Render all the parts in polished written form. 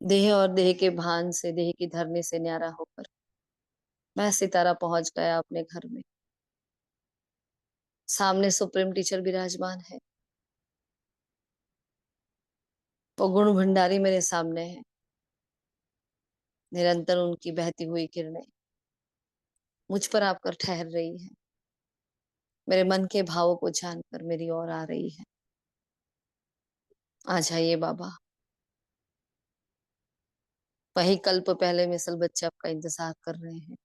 देह और देह के भान से, देह की धरनी से न्यारा होकर मैं सितारा पहुंच गया अपने घर में। सामने सुप्रीम टीचर विराजमान है। वो गुण भंडारी मेरे सामने है। निरंतर उनकी बहती हुई किरणें मुझ पर आकर ठहर रही है। मेरे मन के भावों को जानकर मेरी ओर आ रही है। आ जाइए बाबा। वही कल्प पहले मिसल बच्चे आपका इंतजार कर रहे हैं।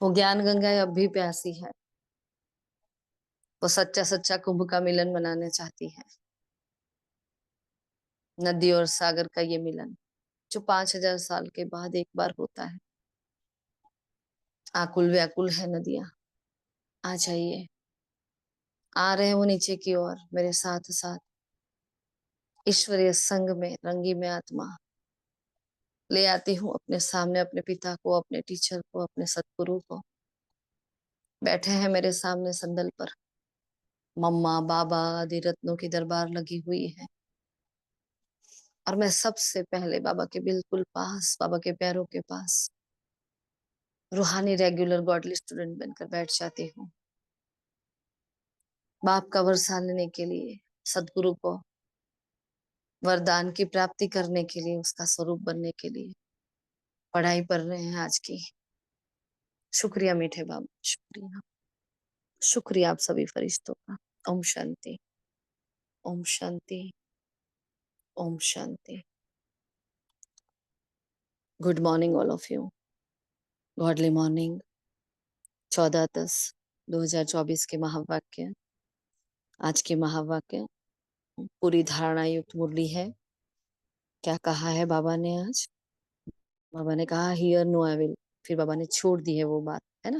वो ज्ञान गंगा अब भी प्यासी है। वो सच्चा सच्चा कुंभ का मिलन मनाना चाहती है। नदी और सागर का ये मिलन जो 5,000 साल के बाद एक बार होता है। आकुल व्याकुल है नदियां। आ जाइए। आ रहे हैं वो नीचे की ओर मेरे साथ साथ। ईश्वरीय संग में रंगी में आत्मा ले आती हूँ अपने सामने अपने पिता को, अपने टीचर को, अपने सतगुरु को। बैठे हैं मेरे सामने संदल पर। मम्मा बाबा आदि रत्नों की दरबार लगी हुई है। और मैं सबसे पहले बाबा के बिल्कुल पास, बाबा के पैरों के पास रूहानी रेगुलर गॉडली स्टूडेंट बनकर बैठ जाती हूँ। बाप का वरसा लेने के लिए, सदगुरु को वरदान की प्राप्ति करने के लिए, उसका स्वरूप बनने के लिए पढ़ाई कर रहे हैं आज की। शुक्रिया मीठे बाबा, शुक्रिया। शुक्रिया आप सभी फरिश्तों का। ओम शांति। ओम शांति। ओम शांति। Good morning all of you. Godly morning 14/10/2024 के महावाक्य। आज के महावाक्य पूरी धारणा युक्त मुरली है। क्या कहा है बाबा ने आज? बाबा ने कहा हियर नो आई विल। फिर बाबा ने छोड़ दी है वो बात, है ना।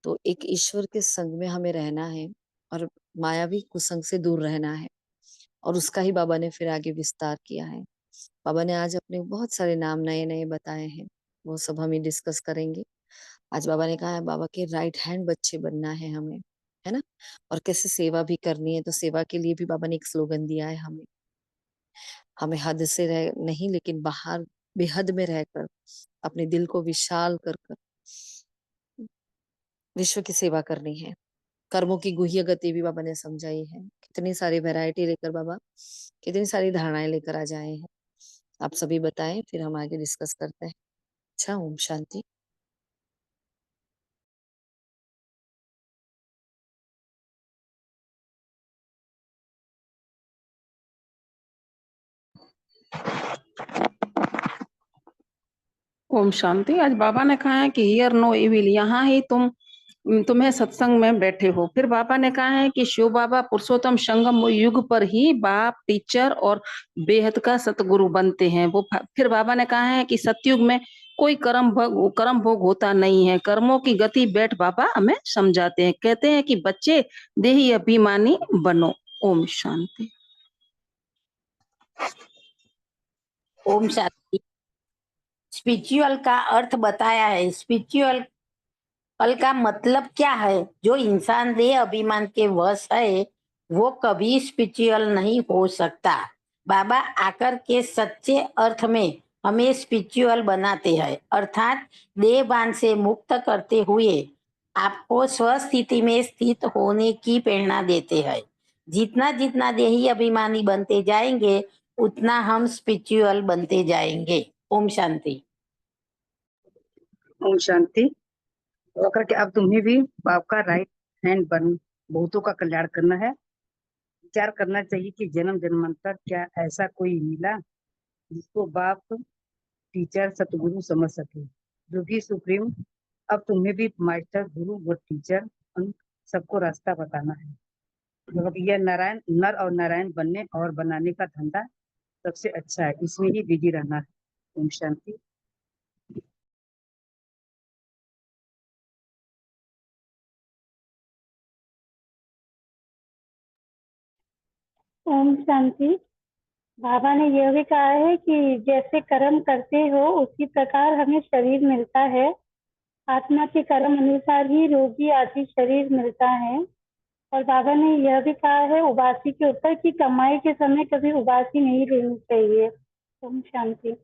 तो एक ईश्वर के संग में हमें रहना है और मायावी कुसंग से दूर रहना है। और उसका ही बाबा ने फिर आगे विस्तार किया है। बाबा ने आज अपने बहुत सारे नाम नए नए बताए हैं। वो सब हम डिस्कस करेंगे। आज बाबा ने कहा है बाबा के राइट हैंड बच्चे बनना है हमें, है ना। और कैसे सेवा भी करनी है, तो सेवा के लिए भी बाबा ने एक स्लोगन दिया है हमें। हमें हद से रह नहीं, लेकिन बाहर बेहद में रहकर अपने दिल को विशाल कर कर विश्व की सेवा करनी है। कर्मों की गुह्य गति भी बाबा ने समझाई है। कितनी सारी वैरायटी लेकर बाबा कितनी सारी धारणाएं लेकर आ जाए हैं। आप सभी बताएं, फिर हम आगे डिस्कस करते हैं। अच्छा, ओम शांति। ओम शांति। आज बाबा ने कहा है कि हियर नो इविल, यहाँ ही तुम्हें सत्संग में बैठे हो। फिर बाबा ने कहा है कि शिव बाबा पुरुषोत्तम संगम युग पर ही बाप, टीचर और बेहद का सतगुरु बनते हैं। फिर बाबा ने कहा है कि सतयुग में कोई कर्म भोग होता नहीं है। कर्मों की गति बैठ बाबा हमें समझाते हैं। कहते हैं कि बच्चे देही अभिमानी बनो। ओम शांति। ओम शांति। स्पिरिचुअल का अर्थ बताया है। स्पिरिचुअल का मतलब क्या है? जो इंसान देह अभिमान के वश है वो कभी स्पिरिचुअल नहीं हो सकता। बाबा आकर के सच्चे अर्थ में हमें स्पिरिचुअल बनाते हैं, अर्थात देहभान से मुक्त करते हुए आपको स्वस्थिति में स्थित होने की प्रेरणा देते हैं। जितना जितना देही अभिमानी बनते जाएंगे उतना हम स्पिरिचुअल बनते जाएंगे। ओम शांति। ओम शांति। होकर के अब तुम्हें भी बाप का राइट हैंड बन बहुतों का कल्याण करना है। विचार करना चाहिए कि जन्म जन्मांतर क्या ऐसा कोई मिला जिसको बाप, टीचर, सतगुरु समझ सके, जो भी सुप्रीम। अब तुम्हें भी मास्टर, गुरु व टीचर उन सबको रास्ता बताना है। मतलब यह नारायण, नर और नारायण बनने और बनाने का धंधा सबसे अच्छा है, इसमें ही बिजी रहना है। ओम शांति। ओम शांति। बाबा ने यह भी कहा है कि जैसे कर्म करते हो उसी प्रकार हमें शरीर मिलता है। आत्मा के कर्म अनुसार ही रोगी आदि शरीर मिलता है और बाबा ने यह भी कहा है उबासी के ऊपर कि कमाई के समय कभी उबासी नहीं रहनी चाहिए। ओम शांति।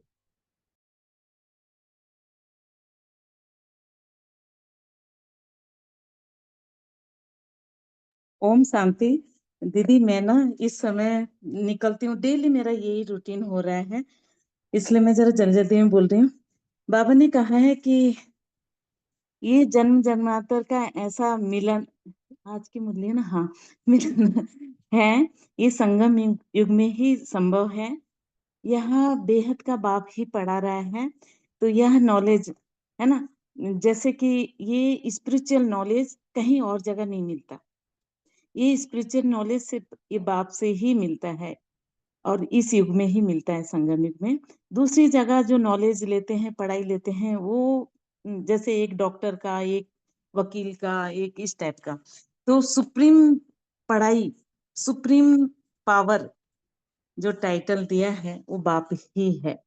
ओम शांति। दीदी मैं ना इस समय निकलती हूँ, डेली मेरा यही रूटीन हो रहा है, इसलिए मैं जरा जल्दी जल्दी में बोल रही हूँ। बाबा ने कहा है कि ये जन्म जन्मांतर का ऐसा मिलन, आज की मुरली है ना, हाँ, मिलन है, ये संगम युग में ही संभव है। यहाँ बेहद का बाप ही पढ़ा रहा है, तो यह नॉलेज है ना, जैसे कि ये स्पिरिचुअल नॉलेज कहीं और जगह नहीं मिलता। ये स्पिरिचुअल नॉलेज सिर्फ ये बाप से ही मिलता है, और इस युग में ही मिलता है, संगम युग में। दूसरी जगह जो नॉलेज लेते हैं, पढ़ाई लेते हैं, वो जैसे एक डॉक्टर का, एक वकील का, एक इस टाइप का। तो सुप्रीम पढ़ाई, सुप्रीम पावर जो टाइटल दिया है वो बाप ही है।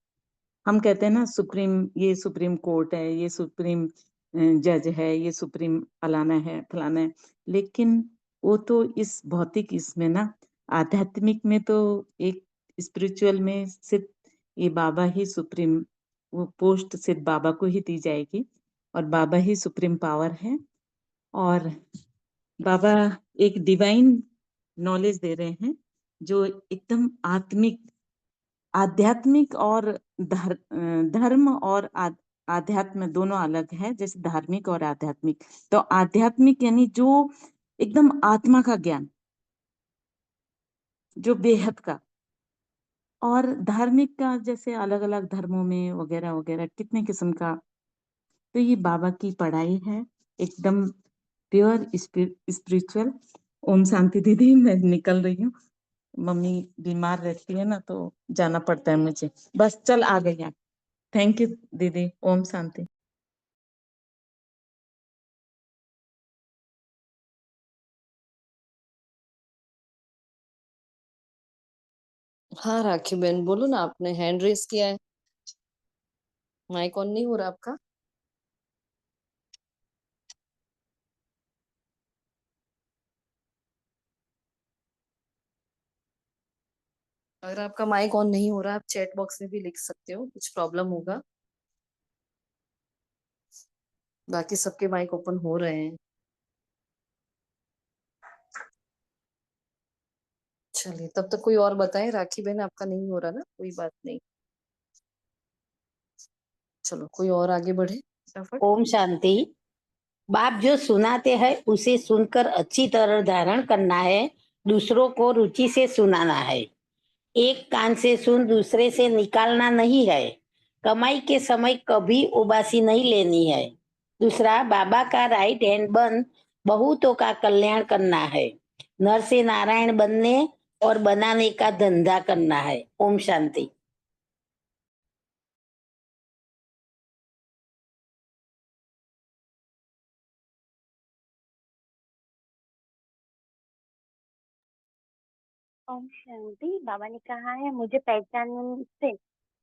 हम कहते हैं ना सुप्रीम, ये सुप्रीम कोर्ट है, ये सुप्रीम जज है, ये सुप्रीम फलाना है फलाना है, लेकिन वो तो इस भौतिक इसमें ना, आध्यात्मिक में तो एक स्पिरिचुअल में सिर्फ ये बाबा ही सुप्रीम, वो पोस्ट सिर्फ बाबा को ही दी जाएगी, और बाबा ही सुप्रीम पावर है। और बाबा एक डिवाइन नॉलेज दे रहे हैं जो एकदम आत्मिक, आध्यात्मिक और धर्म और आध्यात्म दोनों अलग है, जैसे धार्मिक और आध्यात्मिक। तो आध्यात्मिक यानी जो एकदम आत्मा का ज्ञान, जो बेहद का, और धार्मिक का जैसे अलग अलग धर्मों में वगैरह वगैरह कितने किस्म का। तो ये बाबा की पढ़ाई है, एकदम प्योर स्पिरिचुअल। ओम शांति दीदी, मैं निकल रही हूँ, मम्मी बीमार रहती है ना, तो जाना पड़ता है मुझे, बस चल आ गई। थैंक यू दीदी। ओम शांति। हाँ राखी बहन बोलो ना, आपने हैंड रेस किया है, माइक ऑन नहीं हो रहा आपका। अगर आपका माइक ऑन नहीं हो रहा, आप चैट बॉक्स में भी लिख सकते हो, कुछ प्रॉब्लम होगा। बाकी सबके माइक ओपन हो रहे हैं। चलिए, तब तक कोई और बताए। राखी बहन आपका नहीं हो रहा ना, कोई बात नहीं, चलो कोई और आगे बढ़े फटाफट। ओम शांति। बाप जो सुनाते हैं उसे सुनकर अच्छी तरह धारण करना है, दूसरों को रुचि से सुनाना है। एक कान से सुन दूसरे से निकालना नहीं है। कमाई के समय कभी उबासी नहीं लेनी है। दूसरा, बाबा का राइट हैंड बन बहुतों का कल्याण करना है। नर से नारायण बनने और बनाने का धंधा करना है। ओम शांति। ओम शांति। बाबा ने कहा है मुझे पहचानने से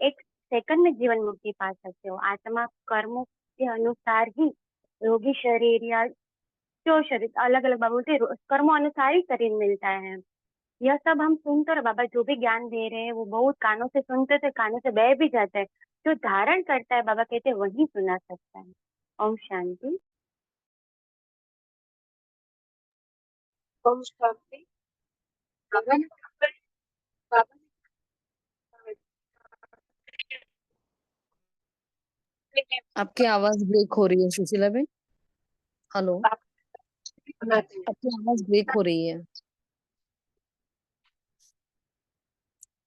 एक सेकंड में जीवन मुक्ति पा सकते हो। आत्मा कर्मों के अनुसार ही रोगी शरीर या जो शरीर अलग अलग, बाबा बोलते हैं कर्मों अनुसार ही शरीर मिलता है। यह सब हम सुनते रहे, बाबा जो भी ज्ञान दे रहे हैं वो बहुत कानों से सुनते थे, कानों से बह भी जाता है। जो धारण करता है, बाबा कहते हैं वही सुना सकता है। ओम शांति। ओम शांति। बाबा ने बाबा ने आपकी आवाज ब्रेक हो रही है सुशीला बहन। हेलो, बनाते हैं। आपकी आवाज ब्रेक हो रही है।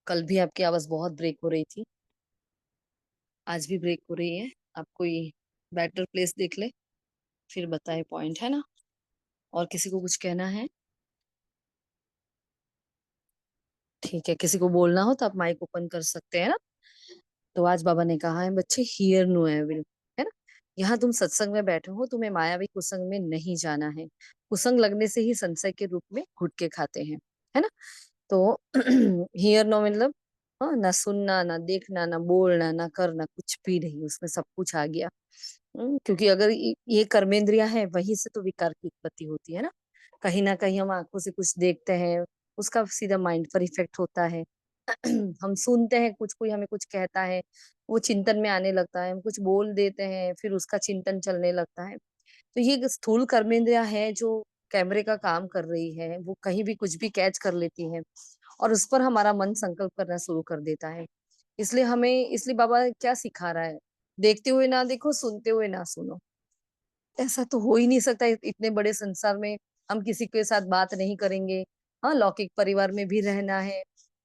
कल भी आपकी आवाज बहुत ब्रेक हो रही थी, आज भी ब्रेक हो रही है। आप कोई बेटर प्लेस देख ले, फिर बताए पॉइंट, है ना। और किसी को कुछ कहना है? ठीक है, किसी को बोलना हो तो आप माइक ओपन कर सकते हैं ना। तो आज बाबा ने कहा है बच्चे, हियर नो एविल, है ना। यहाँ तुम सत्संग में बैठे हो, तुम्हें मायावी कुसंग में नहीं जाना है। कुसंग लगने से ही संशय के रूप में गुटके खाते हैं, है ना। तो हियर नो मतलब ना सुनना, ना देखना, ना बोलना, ना करना, कुछ भी नहीं, उसमें सब कुछ आ गया। क्योंकि अगर ये कर्मेंद्रिया है, वहीं से तो विकार की उत्पत्ति होती है ना। कहीं ना कहीं हम आंखों से कुछ देखते हैं, उसका सीधा माइंड पर इफेक्ट होता है। हम सुनते हैं कुछ, कोई हमें कुछ कहता है, वो चिंतन में आने लगता है, हम कुछ बोल देते हैं, फिर उसका चिंतन चलने लगता है। तो ये एक स्थूल कर्मेंद्रिया है जो कैमरे का काम कर रही है, वो कहीं भी कुछ भी कैच कर लेती है और उस पर हमारा मन संकल्प करना शुरू कर देता है। इसलिए बाबा क्या सिखा रहा है, देखते हुए ना देखो, सुनते हुए ना सुनो। ऐसा तो हो ही नहीं सकता, इतने बड़े संसार में हम किसी के साथ बात नहीं करेंगे। हाँ, लौकिक परिवार में भी रहना है,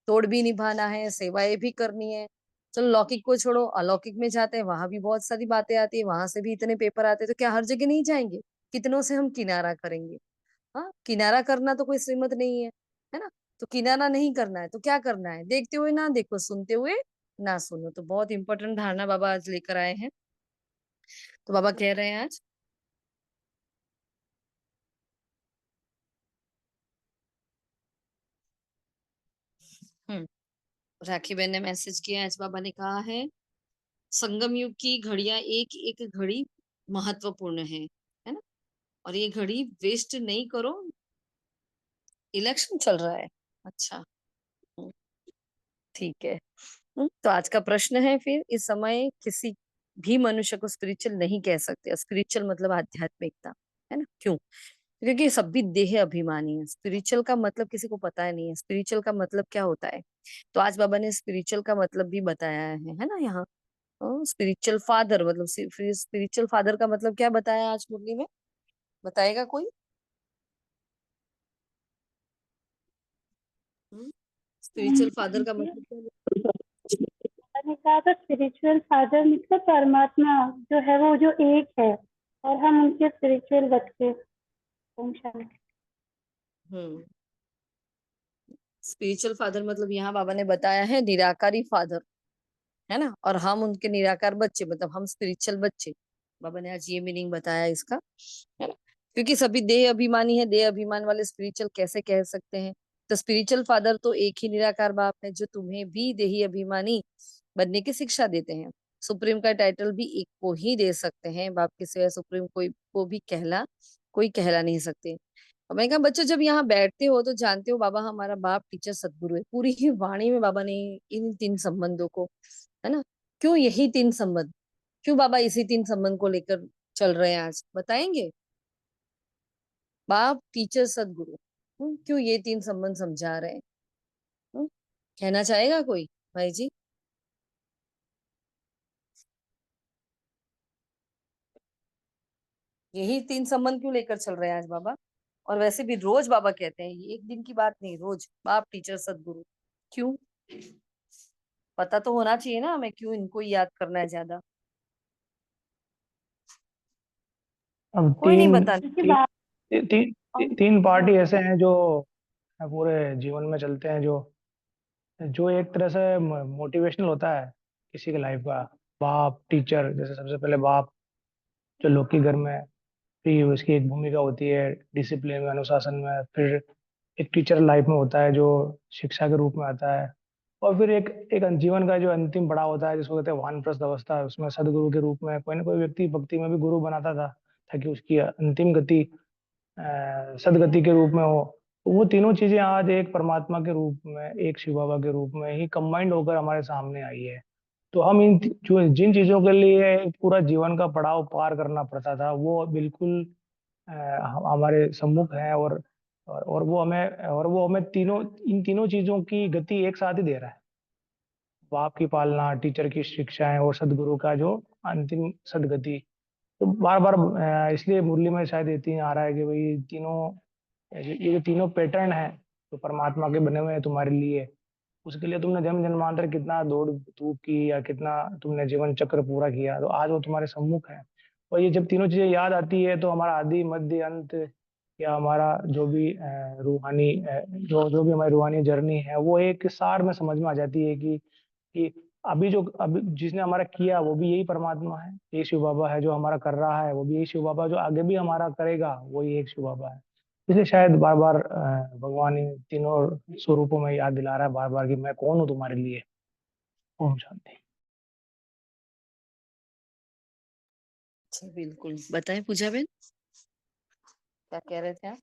तोड़ भी निभाना है, सेवाएं भी करनी है। चलो लौकिक को छोड़ो, अलौकिक में जाते हैं, वहां भी बहुत सारी बातें आती है, वहां से भी इतने पेपर आते हैं, तो क्या हर जगह नहीं जाएंगे? कितनों से हम किनारा करेंगे? हाँ, किनारा करना तो कोई श्रीमत नहीं है ना? तो किनारा नहीं करना है तो क्या करना है? देखते हुए ना देखो, सुनते हुए ना सुनो। तो बहुत इंपॉर्टेंट धारणा बाबा आज लेकर आए हैं। तो बाबा कह रहे हैं आज, हम्म राखी बहन ने मैसेज किया, आज बाबा ने कहा है संगम युग की घड़ियां एक एक घड़ी महत्वपूर्ण है ना? और ये घड़ी वेस्ट नहीं करो, इलेक्शन चल रहा है। अच्छा, हम्म, ठीक है। तो आज का प्रश्न है फिर, इस समय किसी भी मनुष्य को स्पिरिचुअल नहीं कह सकते। स्पिरिचुअल मतलब आध्यात्मिकता, है ना? क्यों? क्योंकि सभी देह अभिमानी है। स्पिरिचुअल का मतलब किसी को पता ही नहीं है, स्पिरिचुअल का मतलब क्या होता है। तो आज बाबा ने स्पिरिचुअल का मतलब भी बताया है ना यहाँ। स्पिरिचुअल फादर मतलब, स्पिरिचुअल फादर का मतलब क्या बताया आज मुरली में? बताएगा कोई? स्पिरिचुअल फादर का मतलब क्या मैंने कहा था स्पिरिचुअल फादर मतलब परमात्मा जो है वो जो एक है और हम उनके स्पिरिचुअल बच्चे। ओम शांति। हम्म स्पिरिचुअल फादर मतलब यहाँ बाबा ने बताया है निराकारी फादर, है ना? और हम उनके निराकार बच्चे, मतलब हम स्पिरिचुअल बच्चे। बाबा ने आज ये मीनिंग बताया इसका, है ना? क्योंकि सभी देह अभिमानी है, देह अभिमान वाले स्पिरिचुअल कैसे कह सकते हैं? तो स्पिरिचुअल फादर तो एक ही निराकार बाप है जो तुम्हें भी देही अभिमानी बनने की शिक्षा देते हैं। सुप्रीम का टाइटल भी एक को ही दे सकते हैं, बाप के सिवाय सुप्रीम कोई को भी कोई कहला नहीं सकते। और मैंने कहा बच्चों, जब यहाँ बैठते हो तो जानते हो बाबा हमारा बाप, टीचर, सदगुरु है। पूरी ही वाणी में बाबा ने इन तीन संबंधों को, है ना, क्यों यही तीन संबंध, क्यों बाबा इसी तीन संबंध को लेकर चल रहे हैं आज बताएंगे? बाप, टीचर, सदगुरु, क्यों ये तीन संबंध समझा रहे हैं? हम्म, कहना चाहेगा कोई भाई जी? यही तीन संबंध क्यों लेकर चल रहे हैं आज बाबा? और वैसे भी रोज बाबा कहते हैं, ये एक दिन की बात नहीं, रोज बाप, टीचर, सदगुरु। क्यों? पता तो होना चाहिए ना हमें, क्यों इनको ही याद करना है ज्यादा? अब कोई नहीं बता। क्योंकि तीन बाप तीन पार्टी ऐसे हैं जो पूरे जीवन में चलते हैं, जो जो एक तरह से मोटिवेशनल होता है किसी की लाइफ का। बाप, टीचर, जैसे सबसे पहले बाप जो लोग के घर में, फिर उसकी एक भूमिका होती है डिसिप्लिन में, अनुशासन में। फिर एक टीचर लाइफ में होता है जो शिक्षा के रूप में आता है। और फिर एक एक जीवन का जो अंतिम पड़ाव होता है जिसको कहते हैं वानप्रस्थ अवस्था, उसमें सदगुरु के रूप में कोई ना कोई व्यक्ति भक्ति में भी गुरु बनाता था ताकि उसकी अंतिम गति सदगति के रूप में हो। तो वो तीनों चीजें आज एक परमात्मा के रूप में, एक शिव बाबा के रूप में ही कंबाइंड होकर हमारे सामने आई है। तो हम जो जिन चीजों के लिए पूरा जीवन का पड़ाव पार करना पड़ता था वो बिल्कुल हमारे सम्मुख है। और वो हमें तीनों, इन तीनों चीजों की गति एक साथ ही दे रहा है। बाप की पालना, टीचर की शिक्षाएं और सदगुरु का जो अंतिम सदगति। तो बार बार इसलिए मुरली में शायद ये तीन आ रहा है कि भाई तीनों, ये जो तीनों पैटर्न है जो परमात्मा के बने हुए हैं तुम्हारे लिए, उसके लिए तुमने जन्म जन्मांतर कितना दौड़ धूप की या कितना तुमने जीवन चक्र पूरा किया, तो आज वो तुम्हारे सम्मुख है। और ये जब तीनों चीजें याद आती है तो हमारा आदि मध्य अंत, या हमारा जो भी रूहानी जो जो भी हमारी रूहानी जर्नी है वो एक सार में समझ में आ जाती है कि अभी जिसने हमारा किया वो भी यही परमात्मा है, यही शिव बाबा है। जो हमारा कर रहा है वो भी यही शिव बाबा है, जो आगे भी हमारा करेगा वो ही एक शिव बाबा है। इसलिए शायद बार बार भगवान इन तीनों स्वरूपों में याद दिला रहा है बार बार कि मैं कौन हूँ तुम्हारे लिए। ओम शांति। अच्छा, बिल्कुल बताएं पूजा बेन, क्या कह रहे थे आप?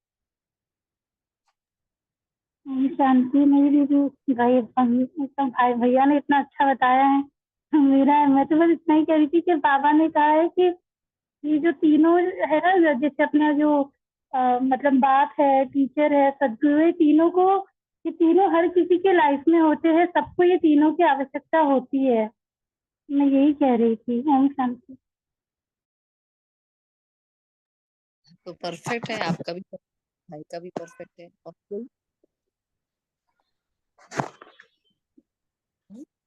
शांति मेरी भी भाई एकदम भाई भैया ने इतना अच्छा बताया है। मेरा मैं तो बस इतना ही कह रही थी कि बाबा ने कहा है कि ये जो तीनों है ना, जैसे अपना जो मतलब बाप है, टीचर है, सदगुरु, ये तीनों को, ये तीनों हर किसी के लाइफ में होते हैं, सबको ये तीनों की आवश्यकता होती है। मैं यही कह रही थी। ओम शांति। तो परफेक्ट है, आपका भी भाई का भी परफेक्ट है। और कोई?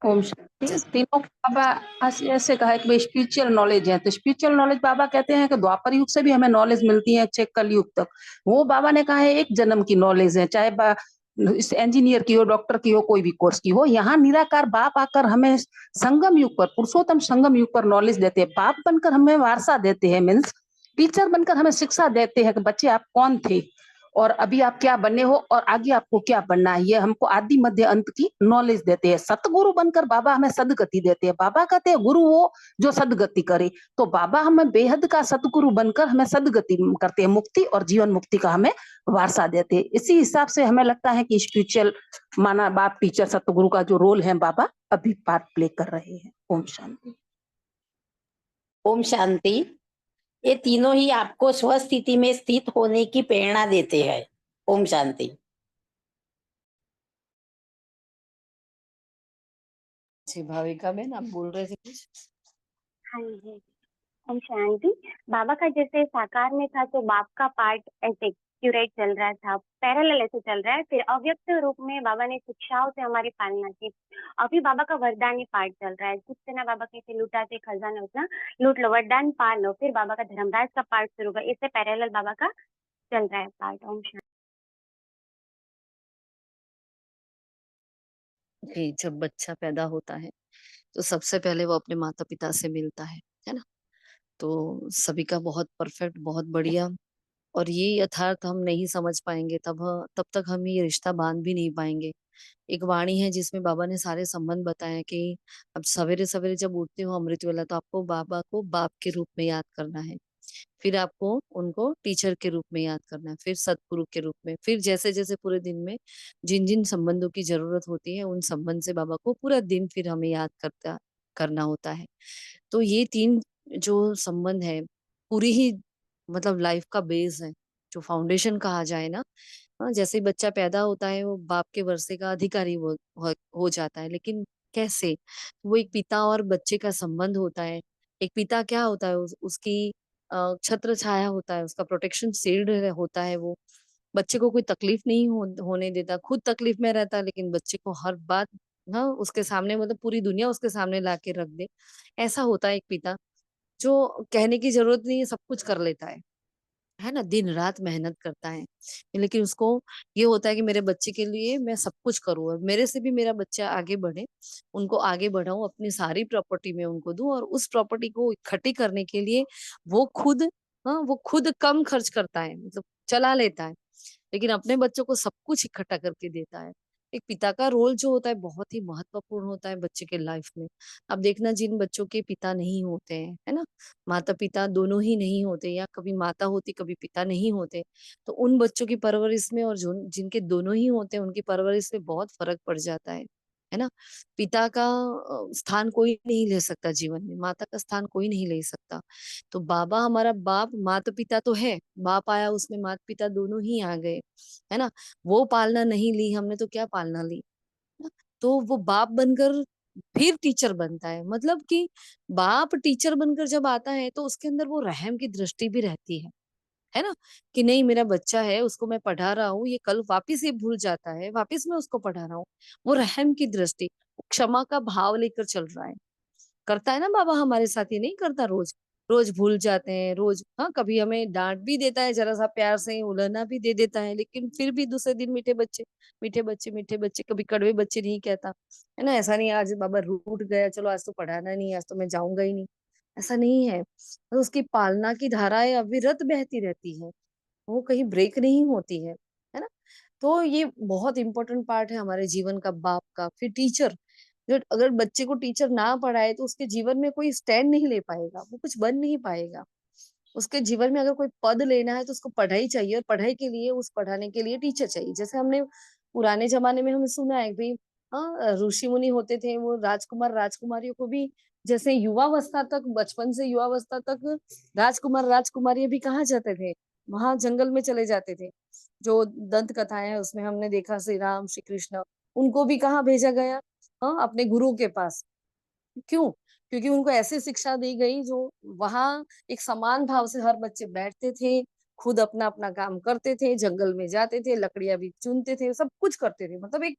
ओम शांति। जैसे तीनों बाबा ऐसे कहा है कि स्पिरिचुअल नॉलेज है, तो स्पिरिचुअल नॉलेज बाबा कहते हैं कि द्वापर युग से भी हमें नॉलेज मिलती है छह कल युग तक। वो बाबा ने कहा है एक जन्म की नॉलेज है, चाहे इस इंजीनियर की हो, डॉक्टर की हो, कोई भी कोर्स की हो। यहाँ निराकार बाप आकर हमें संगम युग पर, पुरुषोत्तम संगम युग पर नॉलेज देते हैं। बाप बनकर हमें वारसा देते हैं, मीन्स टीचर बनकर हमें शिक्षा देते हैं कि बच्चे आप कौन थे और अभी आप क्या बने हो और आगे आपको क्या बनना है। ये हमको आदि मध्य अंत की नॉलेज देते हैं। सतगुरु बनकर बाबा हमें सदगति देते हैं। बाबा कहते हैं गुरु वो जो सदगति करे, तो बाबा हमें बेहद का सतगुरु बनकर हमें सदगति करते हैं, मुक्ति और जीवन मुक्ति का हमें वारसा देते हैं। इसी हिसाब से हमें लगता है कि स्पिरिचुअल माना बाप टीचर सतगुरु का जो रोल है बाबा अभी पार्ट प्ले कर रहे हैं। ओम शांति। ओम शांति। ये तीनों ही आपको स्वस्थिति में स्थित होने की प्रेरणा देते हैं। ओम शांति। जी भाविका बहन, आप बोल रहे थे कुछ? हाँ जी। ओम शांति। बाबा का जैसे साकार में था तो बाप का पार्ट ऐसे क्यूरेट चल रहा था, पैरेलल ऐसे चल रहा है। फिर अव्यक्त रूप में बाबा ने शिक्षाओं से हमारी पालना की। अभी बाबा का वरदानी पार्ट चल रहा है, जितना बाबा कहते लुटाते खजाना उतना लूट लो, वरदान पा लो। फिर बाबा का धर्मराज का पार्ट शुरू हुआ, इससे पैरेलल बाबा का चल रहा है पार्ट। ओम शांति। कि जब बच्चा पैदा होता है तो सबसे पहले वो अपने माता पिता से मिलता है ना। तो सभी का बहुत परफेक्ट, बहुत बढ़िया। और ये यथार्थ हम नहीं समझ पाएंगे तब तक हम ये रिश्ता बांध भी नहीं पाएंगे। एक वाणी है जिसमें बाबा ने सारे संबंध बताए कि अब सवेरे सवेरे जब उठते हो अमृत वेला तो आपको बाबा को बाप के रूप में याद करना है, फिर आपको उनको टीचर के रूप में याद करना है, फिर सतगुरु के रूप में, फिर जैसे जैसे पूरे दिन में जिन जिन संबंधों की जरूरत होती है उन संबंध से बाबा को पूरा दिन फिर हमें याद करना होता है। तो ये तीन जो संबंध है पूरी ही मतलब लाइफ का बेस है, जो फाउंडेशन कहा जाए ना। हाँ, जैसे ही बच्चा पैदा होता है वो बाप के वर्षे का अधिकारी हो जाता है। लेकिन कैसे? वो एक पिता और बच्चे का संबंध होता है। एक पिता क्या होता है, उसकी छत्र छाया होता है, उसका प्रोटेक्शन शील्ड होता है। वो बच्चे को कोई तकलीफ नहीं होने देता, खुद तकलीफ में रहता है लेकिन बच्चे को हर बात ना उसके सामने, मतलब पूरी दुनिया उसके सामने ला के रख दे, ऐसा होता है एक पिता। जो कहने की जरूरत नहीं है, सब कुछ कर लेता है ना, दिन रात मेहनत करता है। लेकिन उसको ये होता है कि मेरे बच्चे के लिए मैं सब कुछ करूँ और मेरे से भी मेरा बच्चा आगे बढ़े, उनको आगे बढ़ाऊं, अपनी सारी प्रॉपर्टी में उनको दूं। और उस प्रॉपर्टी को इकट्ठी करने के लिए वो खुद, हाँ, वो खुद कम खर्च करता है, मतलब चला लेता है, लेकिन अपने बच्चों को सब कुछ इकट्ठा करके देता है। एक पिता का रोल जो होता है बहुत ही महत्वपूर्ण होता है बच्चे के लाइफ में। अब देखना, जिन बच्चों के पिता नहीं होते हैं, है ना, माता पिता दोनों ही नहीं होते, या कभी माता होती कभी पिता नहीं होते, तो उन बच्चों की परवरिश में और जो जिनके दोनों ही होते हैं उनकी परवरिश में बहुत फर्क पड़ जाता है ना। पिता का स्थान कोई नहीं ले सकता जीवन में, माता का स्थान कोई नहीं ले सकता। तो बाबा हमारा बाप, माता पिता तो है, बाप आया उसमें माता पिता दोनों ही आ गए, है ना। वो पालना नहीं ली हमने तो क्या पालना ली ना? तो वो बाप बनकर फिर टीचर बनता है, मतलब कि बाप टीचर बनकर जब आता है तो उसके अंदर वो रहम की दृष्टि भी रहती है ना, कि नहीं मेरा बच्चा है, उसको मैं पढ़ा रहा हूँ, ये कल वापिस ये भूल जाता है, वापिस मैं उसको पढ़ा रहा हूँ। वो रहम की दृष्टि, वो क्षमा का भाव लेकर चल रहा है। करता है ना बाबा हमारे साथ, ये नहीं करता? रोज रोज भूल जाते हैं, रोज, हाँ, कभी हमें डांट भी देता है, जरा सा प्यार से उलहना भी दे देता है, लेकिन फिर भी दूसरे दिन मीठे बच्चे, मीठे बच्चे, मीठे बच्चे, कभी कड़वे बच्चे नहीं कहता, है ना। ऐसा नहीं आज बाबा रूठ गया, चलो आज तो पढ़ाना नहीं, आज तो मैं जाऊंगा ही नहीं, ऐसा नहीं है। तो उसकी पालना की धाराएं अविरत बहती रहती है, वो कहीं ब्रेक नहीं होती है ना। तो ये बहुत इंपॉर्टेंट पार्ट है हमारे जीवन का, बाप का। फिर टीचर, जो अगर बच्चे को टीचर ना पढ़ाए तो उसके जीवन में कोई स्टैंड नहीं ले पाएगा, वो कुछ बन नहीं पाएगा। उसके जीवन में अगर कोई पद लेना है तो उसको पढ़ाई चाहिए, और पढ़ाई के लिए, उस पढ़ाने के लिए टीचर चाहिए। जैसे हमने पुराने जमाने में हमने सुना है भाई, हाँ, ऋषि मुनि होते थे, वो राजकुमार राजकुमारियों को भी जैसे युवावस्था तक, बचपन से युवावस्था तक राजकुमार राजकुमारियां भी कहाँ जाते थे, वहां जंगल में चले जाते थे। जो दंत कथाएं है उसमें हमने देखा श्री राम श्री कृष्ण, उनको भी कहाँ भेजा गया, हाँ, अपने गुरु के पास। क्यों? क्योंकि उनको ऐसी शिक्षा दी गई जो वहां एक समान भाव से हर बच्चे बैठते थे, खुद अपना अपना काम करते थे, जंगल में जाते थे, लकड़ियां भी चुनते थे, सब कुछ करते थे। मतलब एक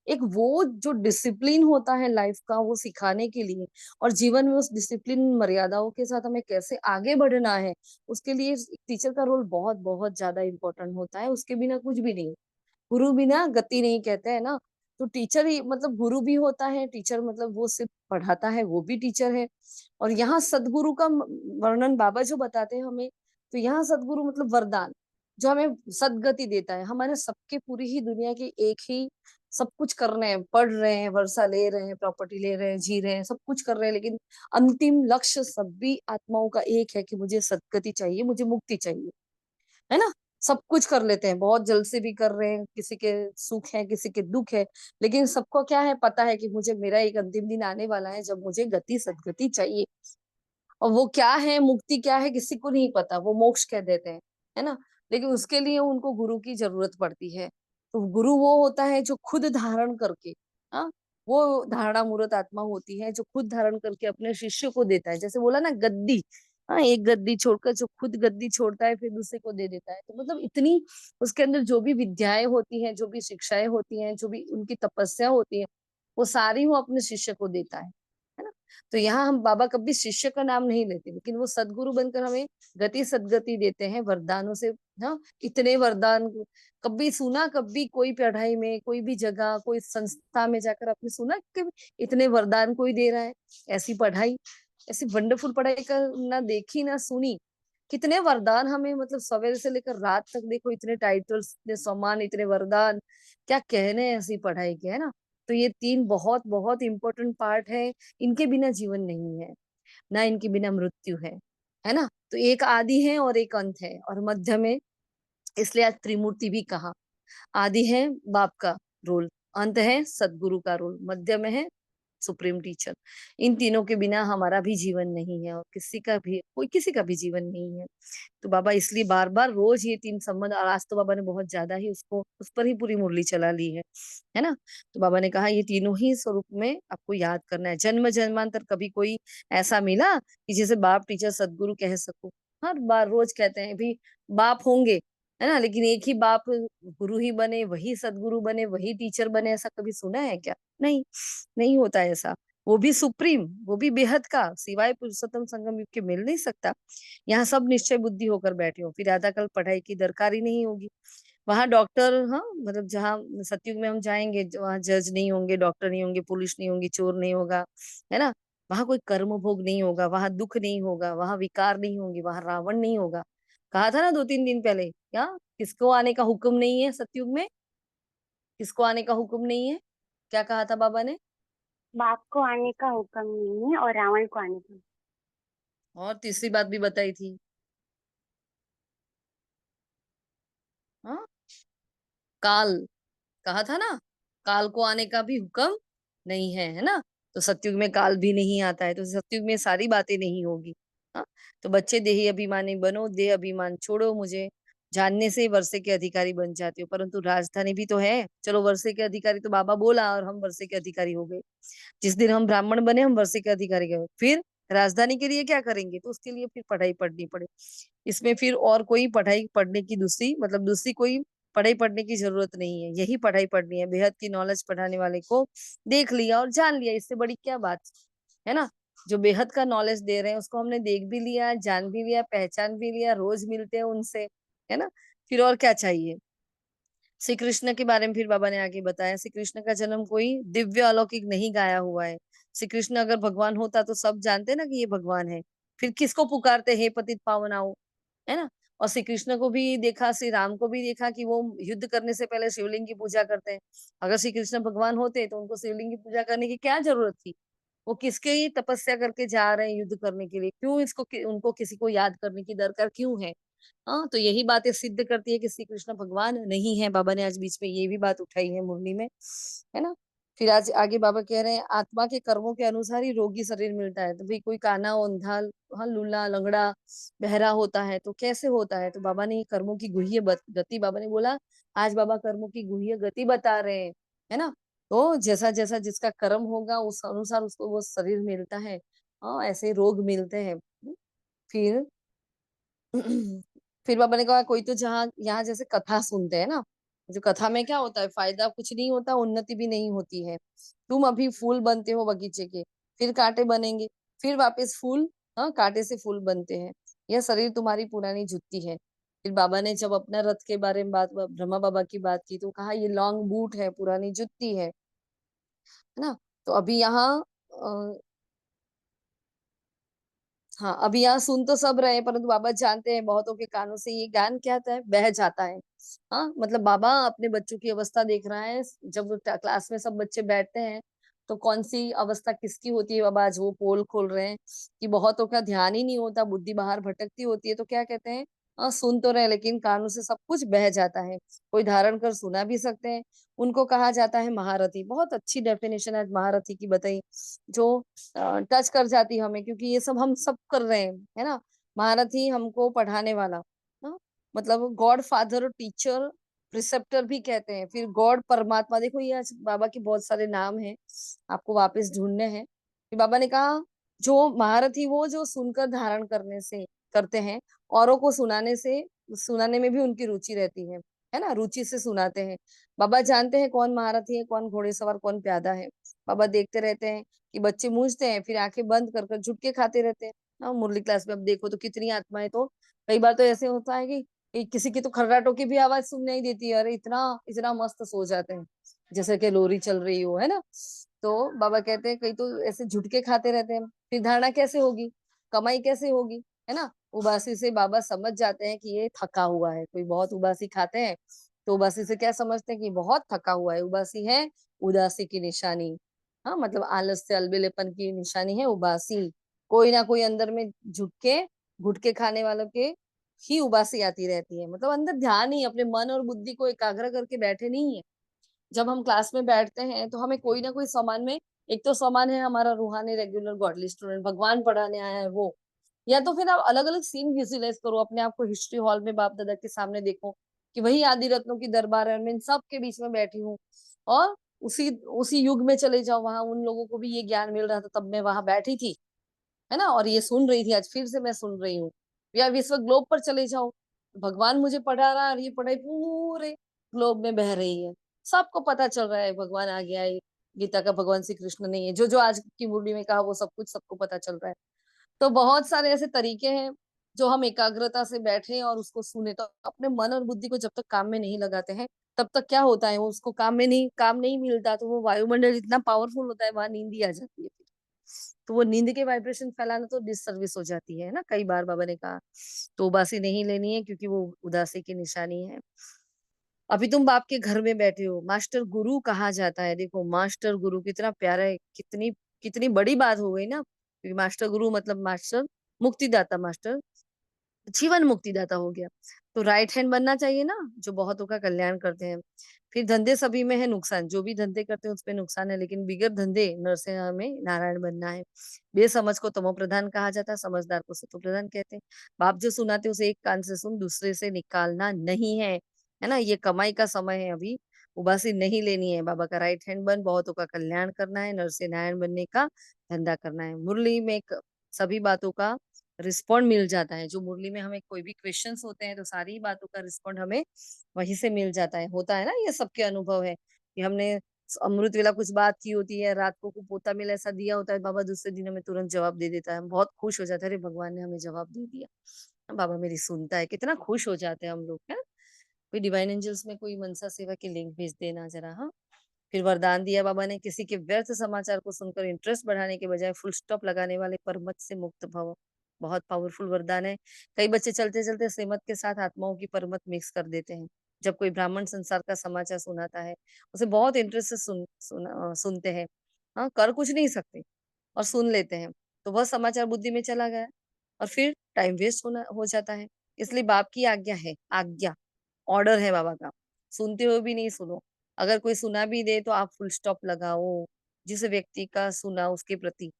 एक वो जो डिसिप्लिन होता है लाइफ का, वो सिखाने के लिए, और जीवन में उस डिसिप्लिन मर्यादाओं के साथ हमें कैसे आगे बढ़ना है, उसके लिए टीचर का रोल बहुत बहुत ज्यादा इंपॉर्टेंट होता है। उसके बिना कुछ भी नहीं, गुरु बिना गति नहीं, कहते हैं ना। तो टीचर ही मतलब गुरु भी होता है, टीचर मतलब वो सिर्फ पढ़ाता है, वो भी टीचर है। और यहाँ सदगुरु का वर्णन बाबा जो बताते हैं हमें, तो यहाँ सदगुरु मतलब वरदान, जो हमें सदगति देता है। हमारे सबके पूरी ही दुनिया के एक ही सब कुछ कर रहे हैं, पढ़ रहे हैं, वर्षा ले रहे हैं, प्रॉपर्टी ले रहे हैं, जी रहे हैं, सब कुछ कर रहे हैं, लेकिन अंतिम लक्ष्य सभी आत्माओं का एक है कि मुझे सदगति चाहिए, मुझे मुक्ति चाहिए, है ना। सब कुछ कर लेते हैं, बहुत जल्द से भी कर रहे हैं, किसी के सुख है किसी के दुख है, लेकिन सबको क्या है, पता है कि मुझे मेरा एक अंतिम दिन आने वाला है जब मुझे गति सदगति चाहिए। और वो क्या है, मुक्ति क्या है, किसी को नहीं पता, वो मोक्ष कह देते हैं, है ना। लेकिन उसके लिए उनको गुरु की जरूरत पड़ती है। तो गुरु वो होता है जो खुद धारण करके, हाँ, वो धारणा मूर्त आत्मा होती है जो खुद धारण करके अपने शिष्य को देता है। जैसे बोला ना गद्दी, हाँ, एक गद्दी छोड़कर जो खुद गद्दी छोड़ता है फिर दूसरे को दे देता है। तो मतलब इतनी उसके अंदर जो भी विद्याएं होती हैं, जो भी शिक्षाएं होती हैं, जो भी उनकी तपस्या होती है, वो सारी वो अपने शिष्य को देता है ना। तो यहाँ हम बाबा कभी शिष्य का नाम नहीं लेते, लेकिन वो सदगुरु बनकर हमें गति सदगति देते हैं वरदानों से। हाँ, इतने वरदान कभी सुना, कभी कोई पढ़ाई में, कोई भी जगह, कोई संस्था में जाकर आपने सुना कि इतने वरदान कोई दे रहा है? ऐसी पढ़ाई, ऐसी वंडरफुल पढ़ाई का ना देखी ना सुनी। कितने वरदान हमें, मतलब सवेरे से लेकर रात तक देखो, इतने टाइटल्स, इतने सम्मान, इतने वरदान, क्या कहने हैं ऐसी पढ़ाई के, है ना। तो ये तीन बहुत बहुत इंपॉर्टेंट पार्ट है, इनके बिना जीवन नहीं है, ना इनके बिना मृत्यु है ना। तो एक आदि है और एक अंत है और मध्य में, इसलिए आज त्रिमूर्ति भी कहा। आदि है बाप का रोल, अंत है सदगुरु का रोल, मध्य में है सुप्रीम टीचर। इन तीनों के बिना हमारा भी जीवन नहीं है और किसी का भी, कोई किसी का भी जीवन नहीं है। तो बाबा इसलिए बार बार रोज ये तीन संबंध, और आज तो बाबा ने बहुत ज्यादा ही उसको उस पर ही पूरी मुरली चला ली है ना। तो बाबा ने कहा ये तीनों ही स्वरूप में आपको याद करना है। जन्म जन्मांतर कभी कोई ऐसा मिला कि जिसे बाप टीचर सदगुरु कह सको? हर बार रोज कहते हैं भी बाप होंगे, है ना, लेकिन एक ही बाप गुरु ही बने, वही सदगुरु बने, वही टीचर बने, ऐसा कभी सुना है क्या? नहीं, नहीं होता है ऐसा। वो भी सुप्रीम, वो भी बेहद का, सिवाय पुरुषोत्तम संगम युग के मिल नहीं सकता। यहाँ सब निश्चय बुद्धि होकर बैठे हो, फिर आधा कल पढ़ाई की दरकार ही नहीं होगी। वहां डॉक्टर, हाँ, मतलब जहाँ सतयुग में हम जाएंगे, वहां जज नहीं होंगे, डॉक्टर नहीं होंगे, पुलिस नहीं होंगी, चोर नहीं होगा, है ना। वहां कोई कर्म भोग नहीं होगा, वहां दुख नहीं होगा, वहां विकार नहीं होंगे, वहां रावण नहीं होगा। कहा था ना 2-3 दिन पहले, क्या किसको आने का हुक्म नहीं है सतयुग में? किसको आने का हुक्म नहीं है? क्या कहा था बाबा ने? बाप को आने का हुक्म नहीं है और रावण को आने का। और तीसरी बात भी बताई थी, हाँ, काल, कहा था ना, काल को आने का भी हुक्म नहीं है ना। तो सतयुग में काल भी नहीं आता है, तो सतयुग में सारी बातें नहीं होगी। हाँ, तो बच्चे देही अभिमानी बनो, देह अभिमान छोड़ो, मुझे जानने से वर्षे के अधिकारी बन जाते हो। परंतु राजधानी भी तो है, चलो वर्षे के अधिकारी तो बाबा बोला और हम वर्षे के अधिकारी हो गए। जिस दिन हम ब्राह्मण बने हम वर्षे के अधिकारी गए, फिर राजधानी के लिए क्या करेंगे? तो उसके लिए फिर पढ़ाई पढ़नी पड़े। इसमें फिर और कोई पढ़ाई पढ़ने की दूसरी, मतलब दूसरी कोई पढ़ाई पढ़ने की जरूरत नहीं है, यही पढ़ाई पढ़नी है। बेहद की नॉलेज पढ़ाने वाले को देख लिया और जान लिया, इससे बड़ी क्या बात है ना। जो बेहद का नॉलेज दे रहे हैं उसको हमने देख भी लिया, जान भी लिया, पहचान भी लिया, रोज मिलते हैं उनसे, है ना। फिर और क्या चाहिए? श्री कृष्ण के बारे में फिर बाबा ने आगे बताया, श्री कृष्ण का जन्म कोई दिव्य अलौकिक नहीं गाया हुआ है। श्री कृष्ण अगर भगवान होता तो सब जानते ना कि ये भगवान है, फिर किसको पुकारते हे पतित पावनाओ, है ना। और श्री कृष्ण को भी देखा, श्री राम को भी देखा कि वो युद्ध करने से पहले शिवलिंग की पूजा करते हैं। अगर श्री कृष्ण भगवान होते तो उनको शिवलिंग की पूजा करने की क्या जरूरत थी? वो किसके ही तपस्या करके जा रहे हैं युद्ध करने के लिए, क्यों इसको उनको किसी को याद करने की दरकार क्यों है? हाँ, तो यही बातें सिद्ध करती है कि श्री कृष्ण भगवान नहीं है। बाबा ने आज बीच में ये भी बात उठाई है मुरली में, है ना। फिर आज आगे बाबा कह रहे हैं आत्मा के कर्मों के अनुसार ही रोगी शरीर मिलता है। तो भाई कोई काना, ओंधा, हाँ, लूला, लंगड़ा, बहरा होता है तो कैसे होता है? तो बाबा ने ये कर्मों की गुह्य गति, बाबा ने बोला आज बाबा कर्मों की गुह्य गति बता रहे हैं, है ना। तो जैसा जैसा जिसका कर्म होगा उस अनुसार उसको वो शरीर मिलता है। हाँ, ऐसे रोग मिलते हैं। फिर फिर बाबा ने कहा कोई तो जहाँ यहाँ जैसे कथा सुनते हैं ना, जो कथा में क्या होता है, फायदा कुछ नहीं होता, उन्नति भी नहीं होती है। तुम अभी फूल बनते हो बगीचे के, फिर कांटे बनेंगे, फिर वापस फूल, हाँ, कांटे से फूल बनते हैं। यह शरीर तुम्हारी पुरानी जुत्ती है। फिर बाबा ने जब अपना रथ के बारे में बात, ब्रह्मा बाबा की बात की, तो कहा ये लॉन्ग बूट है, पुरानी जुत्ती है ना। तो अभी यहाँ हाँ, अभी यहाँ सुन तो सब रहे हैं, परंतु बाबा जानते हैं बहुतों के कानों से ये ज्ञान क्या होता है, बह जाता है। हाँ, मतलब बाबा अपने बच्चों की अवस्था देख रहा है। जब क्लास में सब बच्चे बैठते हैं तो कौन सी अवस्था किसकी होती है, बाबा आज वो पोल खोल रहे हैं कि बहुतों का ध्यान ही नहीं होता, बुद्धि बाहर भटकती होती है। तो क्या कहते हैं, हाँ, सुन तो रहे लेकिन कानों से सब कुछ बह जाता है। कोई धारण कर सुना भी सकते हैं, उनको कहा जाता है महारथी। बहुत अच्छी डेफिनेशन आज महारथी की बताई, जो टच कर जाती है हमें, क्योंकि ये सब हम सब कर रहे हैं, है ना। महारथी हमको पढ़ाने वाला, हाँ, मतलब गॉड फादर, टीचर, प्रिसेप्टर भी कहते हैं। फिर गॉड परमात्मा, देखो ये आज बाबा के बहुत सारे नाम हैं, आपको वापस ढूंढने हैं। फिर बाबा ने कहा जो महारथी वो जो सुनकर धारण करने से करते हैं, औरों को सुनाने से, सुनाने में भी उनकी रुचि रहती है ना, रुचि से सुनाते हैं। बाबा जानते हैं कौन महारथी है, कौन घोड़ेसवार, कौन प्यादा है। बाबा देखते रहते हैं कि बच्चे मूंझते हैं, फिर आंखें बंद कर कर झुटके खाते रहते हैं। हाँ, मुरली क्लास में अब देखो तो कितनी आत्माएं, तो कई बार तो ऐसे होता है कि किसी की तो खर्राटों की भी आवाज सुनने ही देती है, अरे इतना इतना मस्त सो जाते हैं, जैसे कि लोरी चल रही हो, है ना। तो बाबा कहते हैं कई तो ऐसे झुटके खाते रहते हैं। फिर धारणा कैसे होगी, कमाई कैसे होगी, है ना। उबासी से बाबा समझ जाते हैं कि ये थका हुआ है। कोई बहुत उबासी खाते हैं तो उबासी से क्या समझते हैं कि बहुत थका हुआ है, उबासी है उदासी की निशानी। हाँ, मतलब आलस से अलबेलेपन की निशानी है उबासी। कोई ना कोई अंदर में झुटके घुटके खाने वालों के ही उबासी आती रहती है। मतलब अंदर ध्यान ही, अपने मन और बुद्धि को एकाग्र करके बैठे नहीं है। जब हम क्लास में बैठते हैं तो हमें कोई ना कोई सामान में, एक तो सामान है हमारा रूहानी रेगुलर गॉडली स्टूडेंट, भगवान पढ़ाने आया है वो, या तो फिर आप अलग अलग सीन विजुअलाइज करो अपने आप को, हिस्ट्री हॉल में बाप दादा के सामने देखो कि वही आदि रत्नों की दरबार है और मैं इन सब के बीच में बैठी हूँ। और उसी उसी युग में चले जाओ, वहां उन लोगों को भी ये ज्ञान मिल रहा था, तब मैं वहां बैठी थी, है ना, और ये सुन रही थी, आज फिर से मैं सुन रही हूँ। या विश्व ग्लोब पर चले जाओ, भगवान मुझे पढ़ा रहा है और ये पढ़ाई पूरे ग्लोब में बह रही है। सबको पता चल रहा है भगवान आ गया है, गीता का भगवान श्री कृष्ण नहीं है, जो जो आज की मुरली में कहा वो सब कुछ सबको पता चल रहा है। तो बहुत सारे ऐसे तरीके हैं जो हम एकाग्रता से बैठे और उसको सुने। तो अपने मन और बुद्धि को जब तक काम में नहीं लगाते हैं तब तक क्या होता है, वो उसको काम नहीं मिलता, तो वो वायुमंडल इतना पावरफुल होता है, वहां नींद ही आ जाती है फिर। तो वो नींद के वाइब्रेशन फैलाना तो डिससर्विस हो जाती है ना, कई बार बाबा ने कहा। तो उबासी नहीं लेनी है क्योंकि वो उदासी की निशानी है। अभी तुम बाप के घर में बैठे हो, मास्टर गुरु कहा जाता है। देखो मास्टर गुरु कितना प्यारा है, कितनी कितनी बड़ी बात हो गई ना, क्योंकि मास्टर गुरु मतलब मास्टर मुक्तिदाता, मास्टर जीवन मुक्तिदाता हो गया। तो राइट हैंड बनना चाहिए ना, जो बहुतों का कल्याण करते हैं। फिर धंधे सभी में है नुकसान, जो भी धंधे करते हैं उसमें नुकसान है, लेकिन बिगर धंधे नरसिंह में नारायण बनना है। बेसमझ को तमो प्रधान कहा जाता है, समझदार को सतो प्रधान कहते हैं। बाप जो सुनाते हैं उसे एक कान से सुन, दूसरे से निकालना नहीं है ना। ये कमाई का समय है, अभी उबासी नहीं लेनी है। बाबा का राइट हैंड बन, बहुतों का कल्याण करना है, नरसिंह नारायण बनने का धंधा करना है। मुरली में सभी बातों का रिस्पॉन्ड मिल जाता है। जो मुरली में हमें कोई भी क्वेश्चंस होते हैं तो सारी बातों का रिस्पॉन्ड हमें वहीं से मिल जाता है। होता है ना, ये सबके अनुभव है कि हमने अमृत वेला कुछ बात की होती है, रात को पोता मिला ऐसा दिया होता है, बाबा दूसरे दिन हमें तुरंत जवाब दे देता है। हम बहुत खुश हो जाते हैं, अरे भगवान ने हमें जवाब दे दिया, बाबा मेरी सुनता है, कितना खुश हो जाते हैं हम लोग, है। कोई डिवाइन एंजल्स में कोई मनसा सेवा की लिंक भेज देना जरा। हाँ, फिर वरदान दिया बाबा ने, किसी के व्यर्थ समाचार को सुनकर इंटरेस्ट बढ़ाने के बजाय फुल स्टॉप लगाने वाले परमत से मुक्त भव। बहुत पावरफुल वरदान है। कई बच्चे चलते चलते श्रीमत के साथ आत्माओं की परमत मिक्स कर देते हैं। जब कोई ब्राह्मण संसार का समाचार सुनाता है, उसे बहुत इंटरेस्ट से सुनते हैं। हाँ, कर कुछ नहीं सकते और सुन लेते हैं, तो वह समाचार बुद्धि में चला गया और फिर टाइम वेस्ट हो जाता है। इसलिए बाप की आज्ञा है, आज्ञा, ऑर्डर है बाबा का। सुनते हुए भी नहीं सुनो। अगर कोई सुना भी दे तो आप फुल स्टॉप लगाओ, जिस व्यक्ति का सुना उसके प्रति।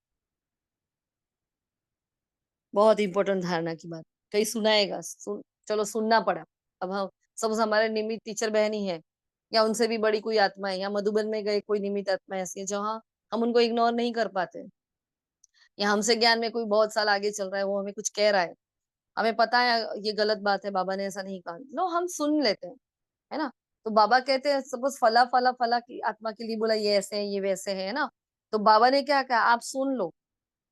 बहुत इंपॉर्टेंट धारणा की बात। कहीं सुनाएगा, चलो सुनना पड़ा। अब हम सपोज हमारे निमित टीचर बहन ही है, या उनसे भी बड़ी कोई आत्मा है, या मधुबन में गए कोई निमित आत्मा ऐसी है जहाँ हम उनको इग्नोर नहीं कर पाते, या हमसे ज्ञान में कोई बहुत साल आगे चल रहा है, वो हमें कुछ कह रहा है, हमें पता है ये गलत बात है, बाबा ने ऐसा नहीं कहा, नो हम सुन लेते हैं, है ना। तो बाबा कहते हैं सपोज फला फला फला की आत्मा के लिए बोला ये ऐसे है ये वैसे है ना, तो बाबा ने क्या कहा, आप सुन लो।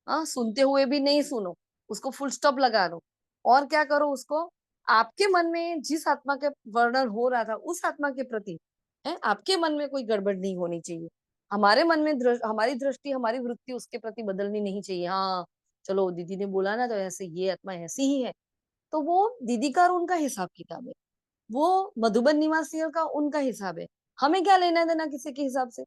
हाँ, सुनते हुए भी नहीं सुनो, उसको फुल स्टॉप लगा दो। और क्या करो, उसको आपके मन में जिस आत्मा के वर्णन हो रहा था उस आत्मा के प्रति है, आपके मन में कोई गड़बड़ नहीं होनी चाहिए। हमारे मन में हमारी दृष्टि, हमारी वृत्ति उसके प्रति बदलनी नहीं चाहिए। हाँ, चलो दीदी ने बोला ना, तो ऐसे ये आत्मा ऐसी ही है, तो वो दीदी का और उनका हिसाब किताब है, वो मधुबन निवासियों का उनका हिसाब है। हमें क्या लेना देना किसी के हिसाब से।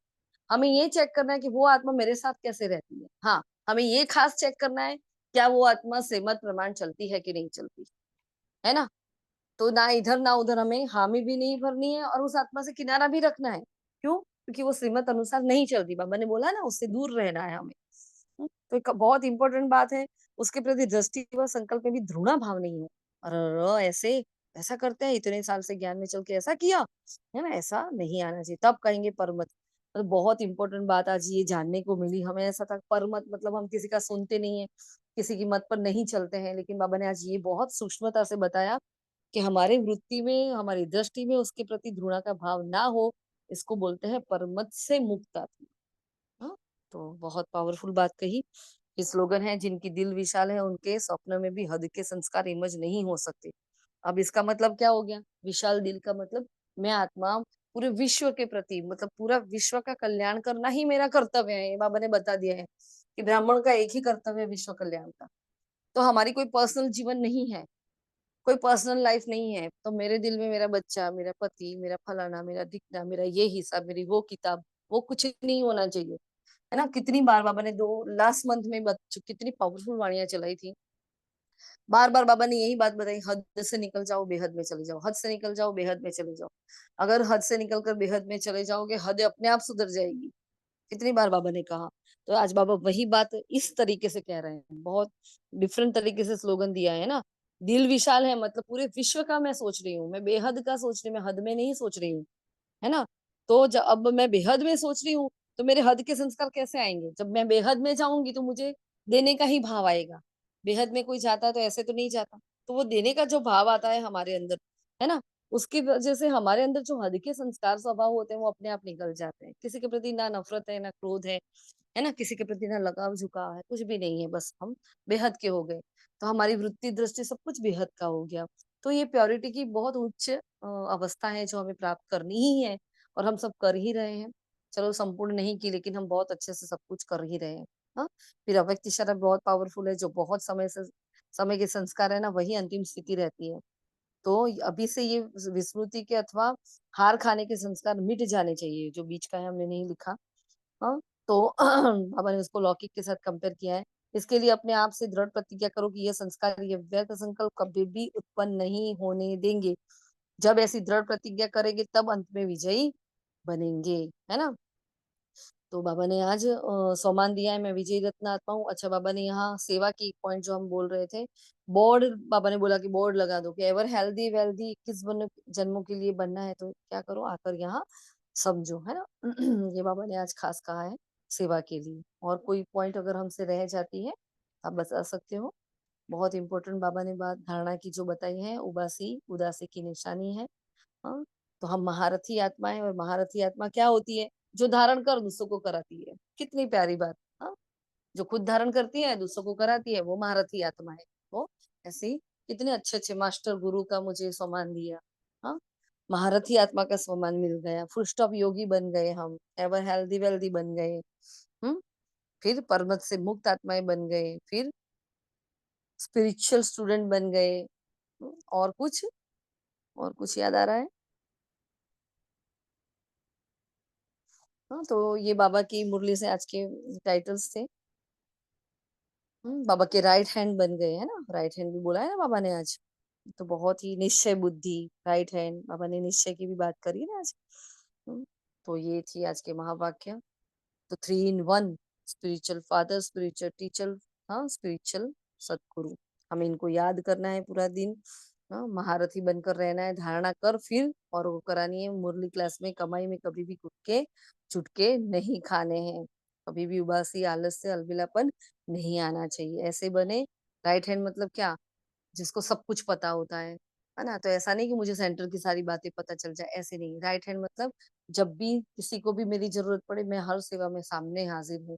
हमें ये चेक करना है कि वो आत्मा मेरे साथ कैसे रहती है। हाँ, हमें ये खास चेक करना है, क्या वो आत्मा श्रीमत प्रमाण चलती है कि नहीं चलती, है ना। तो ना इधर ना उधर हमें हामी भी नहीं भरनी है, और उस आत्मा से किनारा भी रखना है। क्यों? क्योंकि वो श्रीमत अनुसार नहीं चलती, बाबा ने बोला ना, उससे दूर रहना है हमें। तो एक बहुत इंपॉर्टेंट बात है, उसके प्रति दृष्टि व संकल्प में भी घृणा भाव नहीं हो। अरे ऐसे ऐसा करते हैं, इतने साल से ज्ञान में चल के ऐसा किया, है ना, ऐसा नहीं आना चाहिए, तब कहेंगे परमत। तो बहुत इंपॉर्टेंट बात आज ये जानने को मिली हमें। ऐसा था परमत मतलब हम किसी का सुनते नहीं है, किसी की मत पर नहीं चलते हैं, लेकिन बाबा ने आज ये बहुत सूक्ष्मता से बताया कि हमारी वृत्ति में, हमारी दृष्टि में उसके प्रति घृणा का भाव ना हो, इसको बोलते हैं परमत से मुक्त आत्मा। हाँ, तो बहुत पावरफुल बात कही। ये स्लोगन है, जिनकी दिल विशाल है उनके स्वप्न में भी हद के संस्कार इमज नहीं हो सकते। अब इसका मतलब क्या हो गया, विशाल दिल का मतलब मैं आत्मा पूरे विश्व के प्रति, मतलब पूरा विश्व का कल्याण करना ही मेरा कर्तव्य है। ये बाबा ने बता दिया है कि ब्राह्मण का एक ही कर्तव्य है, विश्व कल्याण का। तो हमारी कोई पर्सनल जीवन नहीं है, कोई पर्सनल लाइफ नहीं है। तो मेरे दिल में मेरा बच्चा, मेरा पति, मेरा फलाना, मेरा दिखना, मेरा ये हिसाब, मेरी वो किताब, वो कुछ नहीं होना चाहिए, है ना। कितनी बार बाबा ने दो लास्ट मंथ में कितनी पावरफुल वाणियां चलाई थी। बार बार बाबा ने यही बात बताई, हद से निकल जाओ बेहद में चले जाओ, हद से निकल जाओ बेहद में चले जाओ। अगर हद से निकल कर बेहद में चले जाओगे, हद अपने आप सुधर जाएगी। कितनी बार बाबा ने कहा। तो आज बाबा वही बात इस तरीके से कह रहे हैं, बहुत डिफरेंट तरीके से स्लोगन दिया है ना। दिल विशाल है मतलब पूरे विश्व का मैं सोच रही हूँ, मैं बेहद का सोच रही हूँ, मैं हद में नहीं सोच रही हूँ, है ना। तो जब अब मैं बेहद में सोच रही हूँ, तो मेरे हद के संस्कार कैसे आएंगे। जब मैं बेहद में जाऊंगी तो मुझे देने का ही भाव आएगा। बेहद में कोई जाता है तो ऐसे तो नहीं जाता, तो वो देने का जो भाव आता है हमारे अंदर, है ना, उसकी वजह से हमारे अंदर जो हद के संस्कार स्वभाव होते हैं वो अपने आप निकल जाते हैं। किसी के प्रति ना नफरत है, ना क्रोध है ना, किसी के प्रति ना लगाव झुकाव है, कुछ भी नहीं है, बस हम बेहद के हो गए। तो हमारी वृत्ति दृष्टि सब कुछ बेहद का हो गया। तो ये प्योरिटी की बहुत उच्च अवस्था है जो हमें प्राप्त करनी ही है, और हम सब कर ही रहे हैं। चलो संपूर्ण नहीं की, लेकिन हम बहुत अच्छे से सब कुछ कर ही रहे हैं। हाँ, फिर अव्यक्त इशारा बहुत पावरफुल है, जो बहुत समय के संस्कार है ना, वही अंतिम स्थिति रहती है। तो अभी से ये विस्मृति के अथवा हार खाने के संस्कार मिट जाने चाहिए, जो बीच का है हमने नहीं लिखा। हाँ, तो बाबा ने उसको लौकिक के साथ कंपेयर किया है। इसके लिए अपने आप से दृढ़ प्रतिज्ञा करो कि यह संस्कार, ये व्यर्थ संकल्प कभी भी उत्पन्न नहीं होने देंगे। जब ऐसी दृढ़ प्रतिज्ञा करेंगे तब अंत में विजयी बनेंगे, है ना। तो बाबा ने आज सम्मान दिया है, मैं विजयी रत्न आत्मा हूँ। अच्छा, बाबा ने यहाँ सेवा की पॉइंट जो हम बोल रहे थे, बोर्ड, बाबा ने बोला कि बोर्ड लगा दो कि एवर हेल्दी वेल्दी 21 जन्मों के लिए बनना है, तो क्या करो, आकर यहाँ समझो, है ना। ये बाबा ने आज खास कहा है सेवा के लिए। और कोई पॉइंट अगर हमसे रह जाती है आप बता सकते हो। बहुत इंपॉर्टेंट बाबा ने बात धारणा की जो बताई है, उबासी उदासी की निशानी है। हाँ, तो हम महारथी आत्मा है, और महारथी आत्मा क्या होती है, जो धारण कर दूसरों को कराती है। कितनी प्यारी बात। हाँ, जो खुद धारण करती है दूसरों को कराती है, वो महारथी आत्मा है। वो ऐसी कितने अच्छे अच्छे मास्टर गुरु का मुझे सम्मान दिया। हाँ, महारथी आत्मा का सम्मान मिल गया, फुल स्टॉप योगी बन गए हम, एवर हेल्दी वेल्दी बन गए। हम्म, फिर परमत से मुक्त आत्माएं बन गए, फिर स्पिरिचुअल स्टूडेंट बन गए। और कुछ, और कुछ याद आ रहा है। हाँ, तो ये बाबा की मुरली से आज के टाइटल्स थे। बाबा के राइट हैंड बन गए, है ना, राइट हैंड भी बोला है ना बाबा ने आज। तो बहुत ही निश्चय बुद्धि, राइट हैंड, बाबा ने निश्चय की भी बात करी ना आज। तो ये थी आज के महावाक्य। तो 3 in 1, spiritual father, spiritual teacher, हाँ स्पिरिचुअल सदगुरु, हमें इनको याद करना है पूरा दिन। हाँ, महारथी बनकर रहना है, धारणा कर फिर और वो करानी है। मुरली क्लास में कमाई में कभी भी चुटके नहीं खाने हैं, कभी भी उबासी, आलस से अलबिलापन नहीं आना चाहिए। ऐसे बने राइट हैंड, मतलब क्या, जिसको सब कुछ पता होता है ना। तो ऐसा नहीं कि मुझे सेंटर की सारी बातें पता चल जाए, ऐसे नहीं। राइट हैंड मतलब जब भी किसी को भी मेरी जरूरत पड़े, मैं हर सेवा में सामने हाजिर हूँ।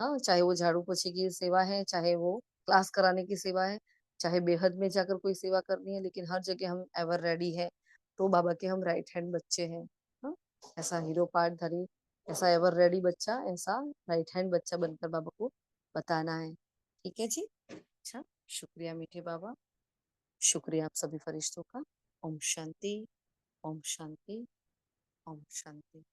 हाँ, चाहे वो झाड़ू पोछे की सेवा है, चाहे वो क्लास कराने की सेवा है, चाहे बेहद में जाकर कोई सेवा करनी है, लेकिन हर जगह हम एवर रेडी है। तो बाबा के हम राइट हैंड बच्चे हैं। हाँ, ऐसा हीरो पार्टधारी, ऐसा एवर रेडी बच्चा, ऐसा राइट हैंड बच्चा बनकर बाबा को बताना है। ठीक है जी। अच्छा, शुक्रिया मीठे बाबा, शुक्रिया आप सभी फरिश्तों का। ओम शांति, ओम शांति, ओम शांति।